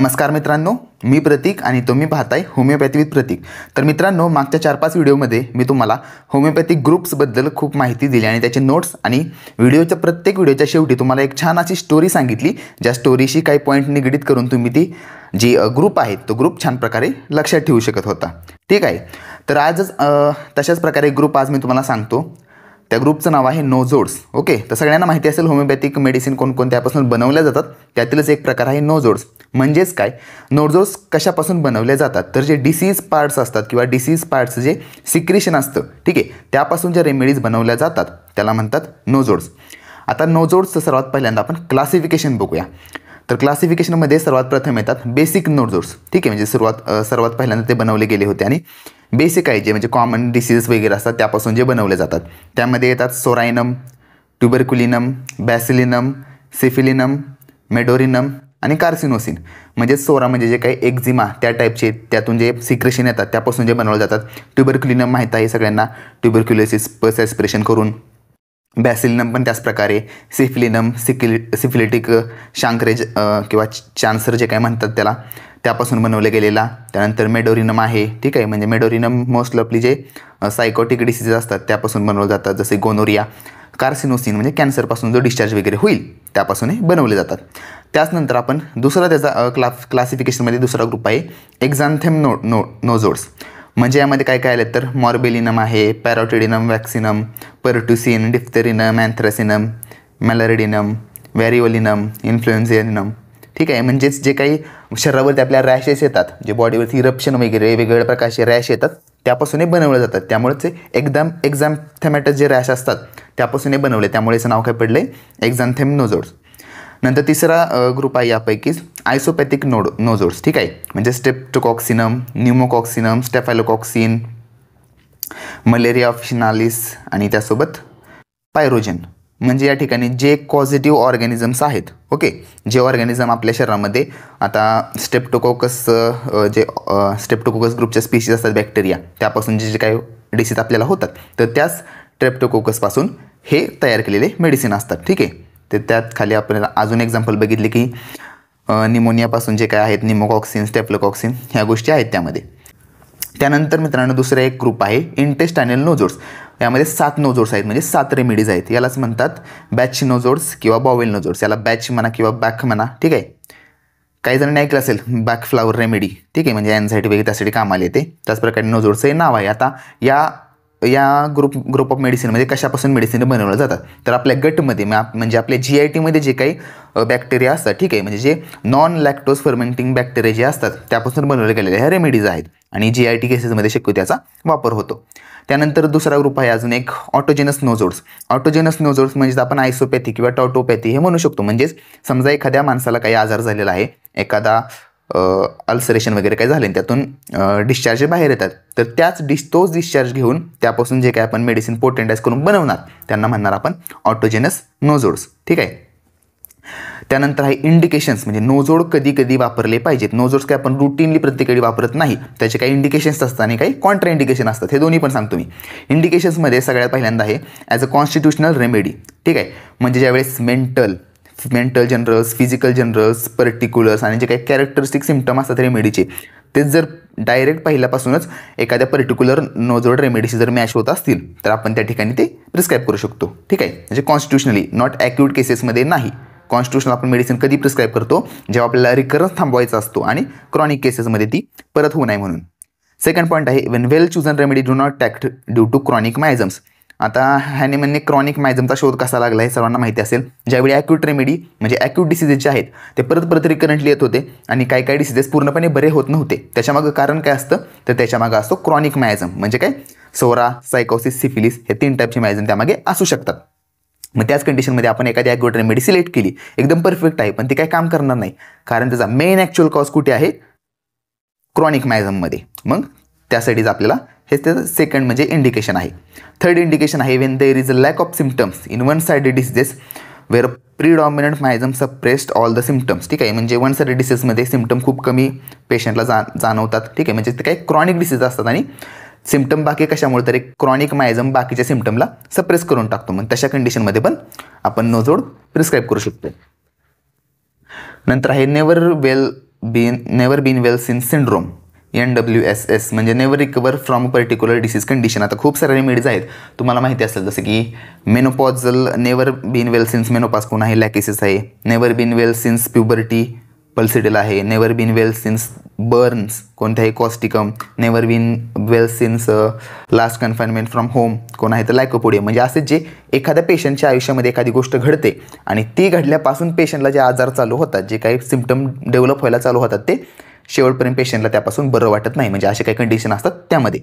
नमस्कार मित्रांनो, मी प्रतीक आणि तुम्ही पाहताय होमिओपॅथी विथ प्रतीक। तर मित्रांनो, मागच्या 4-5 व्हिडिओमध्ये मी तुम्हाला होमिओपॅथिक ग्रुप्सबद्दल खूप माहिती दिली आणि त्याचे नोट्स आणि प्रत्येक व्हिडिओच्या शेवटी तुम्हाला एक छान अशी स्टोरी सांगितली, ज्या स्टोरीशी काही पॉईंट निगडीत करून तुम्ही ती जी ग्रुप आहे तो ग्रुप छान प्रकारे लक्षात ठेवू शकत होता। ठीक आहे, तर आजच तशाच प्रकारे ग्रुप आज मी तुम्हाला सांगतो। त्या ग्रुपचं नाव आहे नोझोड्स। ओके, तर सगळ्यांना माहिती असेल होमिओपॅथिक मेडिसिन कोणकोणत्यापासून बनवल्या जातात, त्यातीलच एक प्रकार आहे नोझोड्स। म्हणजेच काय, नोझोड्स कशापासून बनवले जातात, तर जे डिसीज पार्ट्स असतात किंवा डिसीज पार्ट्स जे सिक्रेशन असतं, ठीक आहे, त्यापासून ज्या रेमेडीज बनवल्या जातात त्याला म्हणतात नोझोड्स। आता नोझोड्सचं सर्वात पहिल्यांदा आपण क्लासिफिकेशन बघूया। तर क्लासिफिकेशनमध्ये सर्वात प्रथम येतात बेसिक नोझोड्स। ठीक आहे, म्हणजे सर्वात पहिल्यांदा ते बनवले गेले होते आणि बेसिक आहे जे म्हणजे कॉमन डिसीज वगैरे असतात त्यापासून जे बनवले जातात त्यामध्ये येतात सोरायनम, ट्युबरक्युलिनम, बॅसिलिनम, सिफिलिनम, मेडोरिनम आणि कार्सिनोसिन। म्हणजे सोरा म्हणजे जे काही एक्झिमा त्या टाईपचे त्यातून जे सिक्रेशन येतात त्यापासून जे बनवले जातात। ट्युबरक्युलिनम माहीत आहे सगळ्यांना, ट्युबरक्युलोसिस पस ॲस्पिरेशन करून। बॅसिलिनम पण त्याच प्रकारे, सिफिलिनम सिफिलिटिक शांकरेज किंवा चान्सर जे काय म्हणतात त्यापासून बनवले गेलेला। त्यानंतर मेडोरिनम आहे, ठीक आहे, म्हणजे मेडोरिनम मोस्ट ऑफली जे सायकोटिक डिसीजेस असतात त्यापासून बनवले जातात, जसे गोनोरिया। कार्सिनोसिन म्हणजे कॅन्सरपासून जो डिस्चार्ज वगैरे होईल त्यापासूनही बनवले जातात। त्याचनंतर आपण दुसरा त्याचा क्लासिफिकेशनमध्ये दुसरा ग्रुप आहे एक्झांथेम नोझोड्स। म्हणजे यामध्ये काय काय आले तर मॉर्बेलिनम आहे, पॅरोटिडिनम वॅक्सिनम, पर्टुसिन, डिफ्थेरिनम, अँथ्रासिनम, मॅलरिडिनम, व्हॅरिओलिनम, इन्फ्लुएन्झिनम। ठीक आहे, म्हणजेच जे काही शरीरावरती आपल्या रॅशेस येतात, जे बॉडीवरती इरप्शन वगैरे वेगवेगळ्या प्रकारचे रॅश येतात त्यापासूनही बनवले जातात। त्यामुळेच एक्झांथेमॅटस जे रॅश असतात त्यापासूनही बनवले, त्यामुळे याचं नाव काय पडलं आहे एक्झांथेम नोझोड्स। नंतर तिसरा ग्रुप आहे यापैकीच आयसोपॅथिक नोझोड्स। ठीक आहे, म्हणजे स्ट्रेप्टोकॉक्सिनम, न्यूमोकॉक्सिनम, स्टेफॅलोकॉक्सिन, मलेरिया ऑफिशिनालिस आणि त्यासोबत पायरोजन। म्हणजे या ठिकाणी जे पॉझिटिव्ह ऑर्गॅनिझम्स आहेत, ओके, जे ऑर्गॅनिझम आपल्या शरीरामध्ये आता स्ट्रेप्टोकोकस ग्रुपच्या स्पीशीज असतात बॅक्टेरिया, त्यापासून जे काही डिसीज आपल्याला होतात तर त्याच स्ट्रेप्टोकोकसपासून हे तयार केलेले मेडिसिन असतात। ठीक आहे, तर त्यात खाली आपण अजून एक्झाम्पल बघितले की निमोनियापासून जे काय आहेत निमोकॉक्सिन, स्टेफलोकॉक्सिन ह्या गोष्टी आहेत त्यामध्ये। त्यानंतर मित्रांनो दुसरा एक ग्रुप आहे इंटेस्टायनल नोझोड्स। यामध्ये 7 नोझोड्स आहेत, म्हणजे 7 रेमेडीज आहेत। यालाच म्हणतात बॅच नोझोड्स किंवा बॉवेल नोझोड्स। याला बॅच म्हणा किंवा बॅक म्हणा। ठीक आहे, काही जणांनी ऐकलं असेल बॅक फ्लावर रेमेडी। ठीक आहे, म्हणजे एन्झायटी वगैरे त्यासाठी कामाला येते, त्याचप्रकारे नोझोड्सचं हे नाव आहे। आता या ग्रुप ऑफ मेडिसिनमध्ये कशापासून मेडिसिन बनवलं जातात तर आपल्या गटमध्ये म्हणजे आपल्या GIT-मध्ये जे काही बॅक्टेरिया असतात, ठीक आहे, म्हणजे जे नॉन लॅक्टोज फर्मेंटिंग बॅक्टेरिया जे असतात त्यापासून बनवले गेलेल्या ह्या रेमेडीज आहेत आणि GIT केसेसमध्ये शक्य त्याचा वापर होतो। त्यानंतर दुसरा ग्रुप आहे अजून एक ऑटोजेनस नोझोड्स। ऑटोजेनस नोझोड्स म्हणजे आपण आयसोपॅथी किंवा टॉटोपॅथी हे म्हणू शकतो। म्हणजेच समजा एखाद्या माणसाला काही आजार झालेला आहे, एखादा अल्सरेशन वगैरे काय झाले, त्यातून डिस्चार्ज बाहेर येतात, तर तोच डिस्चार्ज घेऊन त्यापासून जे काय आपण मेडिसिन पोटेंटाइज करून बनवणार त्यांना म्हणणार आपण ऑटोजेनस नोझोड्स। ठीक आहे, त्यानंतर आहे इंडिकेशन्स, म्हणजे नोझोड कधी कधी वापरले पाहिजेत। नोझोड्स काय आपण रुटीनली प्रत्येक वापरत नाही, त्याचे काही इंडिकेशन्स असतात आणि काही कॉन्ट्रा इंडिकेशन असतात, हे दोन्ही पण सांगतो मी। इंडिकेशन्समध्ये सगळ्यात पहिल्यांदा आहे ॲज अ कॉन्स्टिट्युशनल रेमेडी। ठीक आहे, म्हणजे ज्यावेळेस mental generals, physical generals, particulars आणि जे काही कॅरेक्टरिस्टिक सिम्पटम असतात रेमेडीचे ते जर डायरेक्ट पहिल्यापासूनच एखाद्या पर्टिक्युलर नोझोड रेमेडीशी जर मॅच होत असतील तर आपण त्या ठिकाणी ते प्रिस्क्राईब करू शकतो। ठीक आहे, म्हणजे कॉन्स्टिट्युशनली, नॉट ॲक्यूट केसेसमध्ये नाही। कॉन्स्टिट्युशनल आपण मेडिसिन कधी प्रिस्क्राईब करतो, जेव्हा आपल्याला रिकरन्स थांबवायचा असतो आणि क्रॉनिक केसेसमध्ये ती परत होऊ नये म्हणून। सेकंड पॉईंट आहे when well chosen remedy do not act due to chronic miasms. आता ह्याने म्हणणे क्रॉनिक मायझमचा शोध कसा लागला हे सर्वांना माहिती असेल। ज्यावेळी ॲक्यूट रेमेडी म्हणजे ॲक्यूट डिसीजेस जे आहेत ते परत रिकरंटली येत होते आणि काही डिसीजेस पूर्णपणे बरे होत नव्हते, त्याच्यामागं कारण काय असतं तर त्याच्यामागं असतो क्रॉनिक मायझम। म्हणजे काय, सोरा, सायकोसिस, सिफिलिस हे 3 टाईपचे मायझम त्यामागे असू शकतात। मग त्याच कंडिशनमध्ये आपण एखादी ॲक्यूट रेमेडी सिलेक्ट केली, एकदम परफेक्ट आहे, पण ती काही काम करणार नाही, कारण त्याचा मेन ॲक्च्युअल कॉज कुठे आहे, क्रॉनिक मायझममध्ये। मग त्यासाठीच आपल्याला हे त्याचं सेकंड म्हणजे इंडिकेशन आहे। थर्ड इंडिकेशन आहे when there is a lack of symptoms in one sided diseases where predominant miasm suppressed all the symptoms. ठीक आहे, म्हणजे वन साइडेड डिसीजमध्ये सिम्पटम खूप कमी पेशंटला जाणवतात। ठीक आहे, म्हणजे ते काही क्रॉनिक डिसीज असतात आणि सिम्पटम बाकी कशामुळे तर एक क्रॉनिक मायझम बाकीच्या सिम्पटमला सप्रेस करून टाकतो। मग तशा कंडिशनमध्ये पण आपण नोझोड प्रिस्क्राईब करू शकतो। नंतर आहे never well never been well since syndrome, NWSS म्हणजे never recover from particular disease condition. आता खूप सारे रेमेडीज आहेत तुम्हाला माहिती असेल, जसं की menopausal never been well since menopause कोण आहे, लॅकेसिस आहे. Never been well since puberty pulsatilla आहे. Never been well since burns कोणत्याही causticum. Never been well since last confinement from home कोण आहे तर लायकोपोडियम. म्हणजे असे जे एखाद्या पेशंटच्या आयुष्यामध्ये एखादी गोष्ट घडते आणि ती घडल्यापासून पेशंटला जे आजार चालू होतात, जे काही सिम्पटम डेव्हलप व्हायला चालू होतात, ते शेवटपर्यंत पेशंटला त्यापासून बरं वाटत नाही. म्हणजे असे काही कंडिशन असतात त्यामध्ये.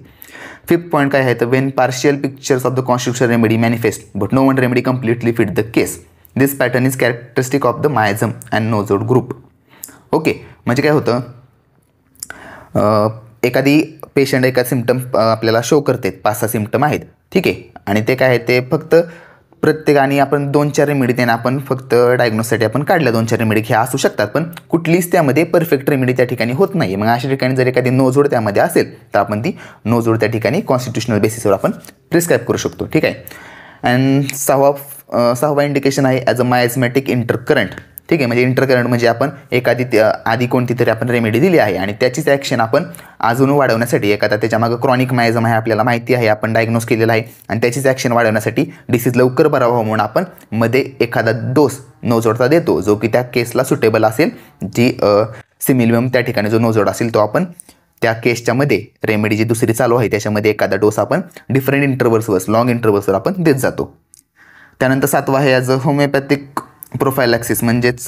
5th पॉईंट काय आहे तर when partial pictures of the constitutional remedy manifest but no one remedy completely fit the case. This pattern is characteristic of the miasm and nosode group. Okay, म्हणजे काय होतं, एखादी पेशंट एका सिम्पटम आपल्याला show करते, 5-6 सिम्पटम आहेत, ठीक आहे, आणि ते काय आहे ते फक्त प्रत्येकाने आपण 2-4 रेमेडी त्यांना आपण फक्त डायग्नोससाठी आपण काढल्या 2-4 रेमेडी ह्या असू शकतात, पण कुठलीच त्यामध्ये परफेक्ट रेमेडी त्या ठिकाणी होत नाही. मग अशा ठिकाणी जर एखादी नोझोड त्यामध्ये असेल तर आपण ती नोझोड त्या ठिकाणी कॉन्स्टिट्युशनल बेसिसवर आपण प्रिस्क्राईब करू शकतो, ठीक आहे. अँड 6वा इंडिकेशन आहे ॲज अ मायझमॅटिक इंटरकरंट, ठीक आहे. म्हणजे इंटरकरंट म्हणजे आपण एखादी आधी कोणती तरी आपण रेमेडी दिली आहे आणि त्याचीच ॲक्शन आपण अजून वाढवण्यासाठी, एखादा त्याच्यामागं क्रॉनिक मायझम आहे आपल्याला माहिती आहे, आपण डायग्नोज केलेला आहे, आणि त्याचीच ॲक्शन वाढवण्यासाठी डिसीज लवकर बरा व्हावा म्हणून आपण मध्ये एखादा डोस नोझोडचा देतो जो की त्या केसला सुटेबल असेल. जी सिमिलियम त्या ठिकाणी जो नोझोड असेल तो आपण त्या केसच्या मध्ये रेमेडी जी दुसरी चालू आहे त्याच्यामध्ये एखादा डोस आपण डिफरंट इंटरव्हल्सवर, लॉंग इंटरव्हल्सवर आपण देत जातो. त्यानंतर 7वा आहे ॲज अ होमिओपॅथिक प्रोफायलॅक्सिस. म्हणजेच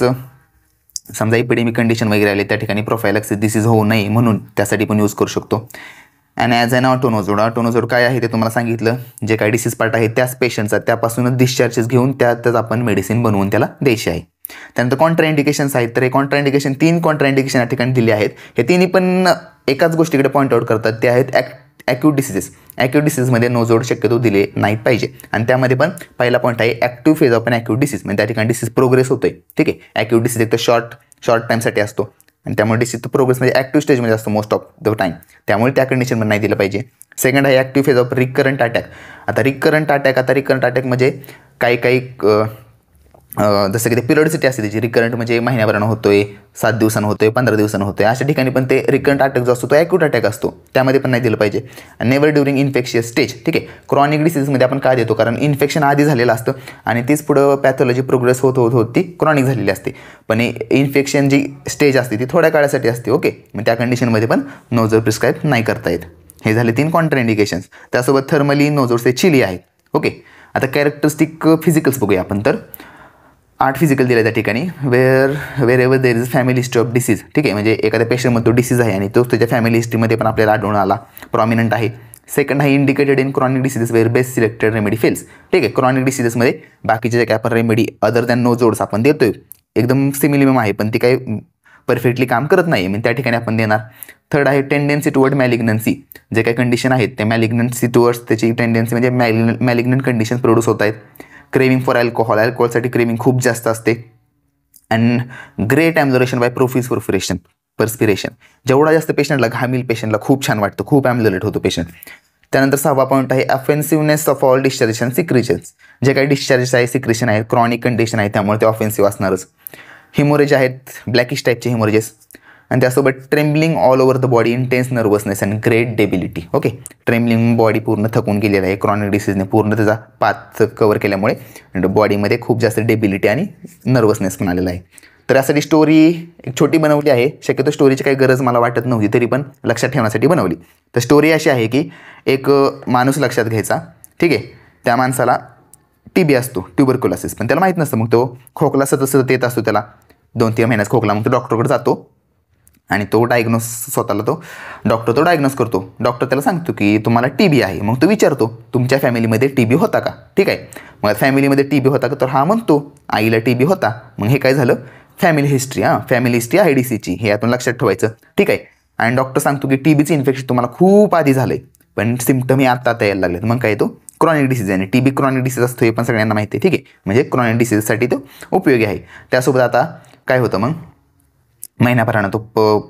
समजा इपिडेमिक कंडिशन वगैरे आले त्या ठिकाणी प्रोफायलॅक्सिस डिसीज होऊ नये म्हणून त्यासाठी पण यूज करू शकतो. And as an ऑटोनोझोड. ऑटोनोझोड काय आहे ते तुम्हाला सांगितलं, जे काही डिसीज पार्ट आहे त्याच पेशंटचा त्यापासूनच डिस्चार्जेस घेऊन त्यातच आपण मेडिसिन बनवून त्याला द्यायची आहे. त्यानंतर कॉन्ट्राइंडिकेशन्स आहेत, तर हे कॉन्ट्राइंडिकेशन 3 कॉन्ट्राइंडिकेशन या ठिकाणी दिले आहेत. हे तिन्ही पण एकाच गोष्टीकडे पॉईंट आउट करतात, ते आहेत ॲक्यूट डिसीजेस. ॲक्यूट डिसीजमध्ये नोझोड शक्यतो दिले नाहीत पाहिजे. आणि त्यामध्ये पण पहिला पॉईंट आहे active phase of an acute disease, म्हणजे त्या ठिकाणी डिसीज प्रोग्रेस होतोय, ठीक आहे. ॲक्यूट डिसीज एक तर शॉर्ट टाईमसाठी असतो आणि त्यामुळे डिसीज प्रोग्रेस म्हणजे ॲक्टिव्ह स्टेजमध्ये असतो मोस्ट ऑफ द टाईम, त्यामुळे त्या कंडिशनमध्ये नाही दिलं पाहिजे. सेकंड आहे active phase of recurrent attack. आता रिकरंट अटॅक म्हणजे काही जसं की ते पिरियडिसिटी असते त्याची, रिकरंट म्हणजे महिन्याभरानं होतोय, 7 दिवसानं होतोय, 15 दिवसानं होतोय, अशा ठिकाणी पण ते रिकरंट अटॅक जो असतो तो ॲक्यूट अटॅक असतो, त्यामध्ये पण नाही दिलं पाहिजे. नेवर ड्युरिंग इन्फेक्शियस स्टेज, ठीक आहे. क्रॉनिक डिसीजमध्ये आपण काय देतो, कारण इन्फेक्शन आधी झालेलं असतं आणि तीच पुढं पॅथॉलॉजी प्रोग्रेस होत ती क्रॉनिक झालेली असते, पण इन्फेक्शन जी स्टेज असते ती थोड्या काळासाठी असते, ओके. मग त्या कंडिशनमध्ये पण नोझोड प्रिस्क्राईब नाही करता येत. हे झाले 3 कॉन्ट्राइंडिकेशन्स. त्यासोबत थर्मली नोझोडचे चिली आहेत, ओके. आता कॅरेक्टरिस्टिक फिजिकल्स बघूया आपण. तर 8 फिजिकल दिले त्या ठिकाणी. Wherever there is family history of disease, ठीक आहे. म्हणजे एखाद्या पेशंटमध्ये तो डिसीज आहे आणि तो त्याच्या फॅमिली हिस्ट्रीमध्ये पण आपल्याला आढळून आला, प्रॉमिनंट आहे. सेकंड आहे indicated in chronic diseases where best selected remedy fails, ठीक आहे. क्रॉनिक डिसीजेसमध्ये बाकीचे जे काय आपण रेमेडी अदर दॅन नोझोड्स आपण देतोय, एकदम सिमिलियम आहे पण ती काही परफेक्टली काम करत नाही, मग त्या ठिकाणी आपण देणार. थर्ड आहे टेंडेन्सी टुवर्ड मॅलिग्नन्सी. जे काही कंडिशन आहेत त्या मॅलिग्नन्सी टुवर्ड्स त्याची टेंडेन्सी म्हणजे मॅलिग्नंट कंडिशन प्रोड्यूस होत आहेत. क्रेविंग फॉर अल्कोहॉलसाठी क्रेविंग खूप जास्त असते. And great amelioration by profuse perspiration. जेवढा जास्त पेशंटला घामील, पेशंटला खूप छान वाटतं, खूप ॲम्युलेट होतो पेशंट. त्यानंतर 6वा पॉईंट आहे offensiveness of all discharges and secretions. जे काही डिस्चार्जेस आहे, सिक्रिशन आहे, क्रॉनिक कंडिशन आहे त्यामुळे ते ऑफेन्सिव्ह असणारच. हिमोरेज आहेत, ब्लॅकिश टाईपचे हिमोरेजेस. आणि त्यासोबत trembling all over the body, intense nervousness and great debility, okay. Trembling, body पूर्ण थकून गेलेला आहे क्रॉनिक डिसीजने, पूर्ण त्याचा पाथ कव्हर केल्यामुळे बॉडीमध्ये खूप जास्त डेबिलिटी आणि नर्वसनेस पण आलेला आहे. तर यासाठी स्टोरी एक छोटी बनवली आहे. शक्यतो स्टोरीची काही गरज मला वाटत नव्हती, तरी पण लक्षात ठेवण्यासाठी बनवली. तर स्टोरी अशी आहे की एक माणूस लक्षात घ्यायचा, ठीक आहे. त्या माणसाला TB असतो, ट्युबरक्युलोसिस, पण त्याला माहीत नसतं. मग तो खोकला सतत येत असतो, त्याला 2-3 महिन्यात खोकला. मग तो डॉक्टरकडे जातो आणि तो डॉक्टर डायग्नोस करतो. डॉक्टर त्याला सांगतो की तुम्हाला TB आहे. मग तो विचारतो तुमच्या फॅमिलीमध्ये TB होता का, ठीक आहे. मग फॅमिलीमध्ये TB होता का, तर हा म्हणतो आईला TB होता. मग हे काय झालं, फॅमिली हिस्ट्री. फॅमिली हिस्ट्री आहे डिसीजची, हे यातून लक्षात ठेवायचं, ठीक आहे. आणि डॉक्टर सांगतो की TBचं इन्फेक्शन तुम्हाला खूप आधी झालं आहे, पण सिम्पटम हे आता यायला लागलेत. मग काय, तो क्रॉनिक डिसीज आहे. TB क्रॉनिक डिसीज असतो हे पण सगळ्यांना माहिती आहे, ठीक आहे. म्हणजे क्रॉनिक डिसीजसाठी तो उपयोगी आहे. त्यासोबत आता काय होतं, मग महिन्याभरानं तो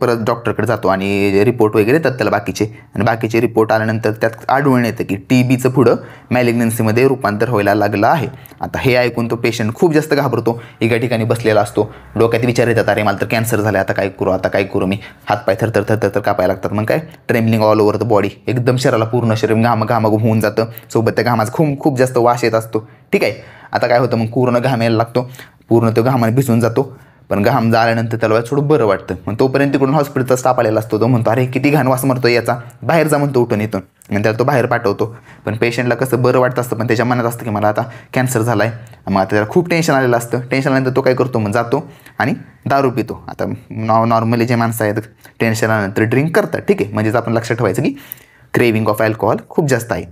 परत डॉक्टरकडे जातो आणि रिपोर्ट वगैरे येतात त्याला बाकीचे, आणि बाकीचे रिपोर्ट आल्यानंतर त्यात आढळून येतं की TBचं पुढं मॅलिग्नन्सीमध्ये रूपांतर व्हायला लागलं आहे. आता हे ऐकून तो पेशंट खूप जास्त घाबरतो, एका ठिकाणी बसलेला असतो, डोक्यात विचार येतात, अरे मला तर कॅन्सर झाला, आता काय करू मी, हातपाय थरथर थरथर कापायला लागतात, मग काय trembling all over the body, एकदम शरीराला पूर्ण शरीर घामाघूम होऊन जातं, सोबत त्या घामाचा खूप जास्त वास येत असतो. ठीक आहे, आता काय होतं, मग पूर्ण घाम यायला लागतो, पूर्ण तो घामाने भिजून जातो, पण घाम झाल्यानंतर त्याला थोडं बरं वाटतं. मग तोपर्यंत तिकडून हॉस्पिटलचा स्टाफ आलेला असतो, तो म्हणतो अरे किती घाण वास मारतो याचा, बाहेर जा म्हणतो उठून इथून, आणि त्याला तो बाहेर पाठवतो. पण पेशंटला कसं बरं वाटतं असतं, पण त्याच्या मनात असतं की मला आता कॅन्सर झाला आहे. मग आता त्याला खूप टेन्शन आलेलं असतं, टेन्शन आल्यानंतर तो काय करतो, मग जातो आणि दारू पितो. आता नॉर्मली जे माणसं आहेत टेन्शन आल्यानंतर ड्रिंक करतात. ठीक आहे, म्हणजेच आपण लक्षात ठेवायचं की क्रेविंग ऑफ अल्कोहोल खूप जास्त आहे.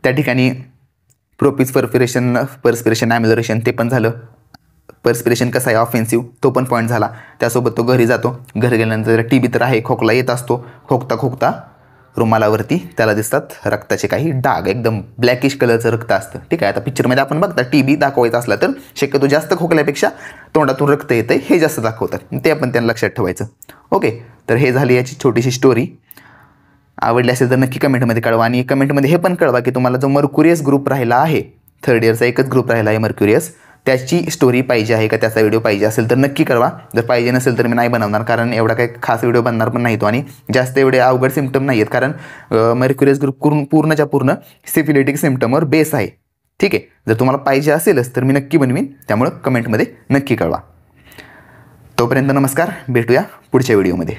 त्या ठिकाणी प्रोपिस पर्स्पिरेशन ॲम्युलरेशन ते पण झालं. पर्स्पिरेशन कसं आहे ऑफेन्सिव्ह, तो पण पॉईंट झाला. त्यासोबत तो घरी जातो, घरी गेल्यानंतर TB तर आहे, खोकला येत असतो, खोकता रुमालावरती त्याला दिसतात रक्ताचे काही डाग, एकदम ब्लॅकिश कलरचं रक्त असतं. ठीक आहे, आता पिक्चरमध्ये आपण बघता TB दाखवायचा असला तर शक्यतो जास्त खोकल्यापेक्षा तोंडातून रक्त येतं हे जास्त दाखवतात, ते आपण त्यांना लक्षात ठेवायचं. ओके, तर हे झाली याची छोटीशी स्टोरी. आवडली असेल तर नक्की कमेंटमध्ये कळवा, आणि कमेंटमध्ये हे पण कळवा की तुम्हाला जो मर्क्युरियस ग्रुप राहिला आहे, 3rd इयरचा एकच ग्रुप राहिला आहे मर्क्युरियस, त्याची स्टोरी पाहिजे आहे का, त्याचा व्हिडिओ पाहिजे असेल तर नक्की कळवा. जर पाहिजे नसेल तर मी नाही बनवणार, कारण एवढा काही खास व्हिडिओ बनणार पण नाही तो, आणि जास्त एवढे अवघड सिम्पटम नाही आहेत, कारण मर्क्युरियस ग्रुप पूर्णच्या पूर्ण सिफिलिटिक सिम्पटमवर बेस आहे. ठीक आहे, जर तुम्हाला पाहिजे असेलच तर मी नक्की बनवीन, त्यामुळं कमेंटमध्ये नक्की कळवा. तोपर्यंत नमस्कार, भेटूया पुढच्या व्हिडिओमध्ये.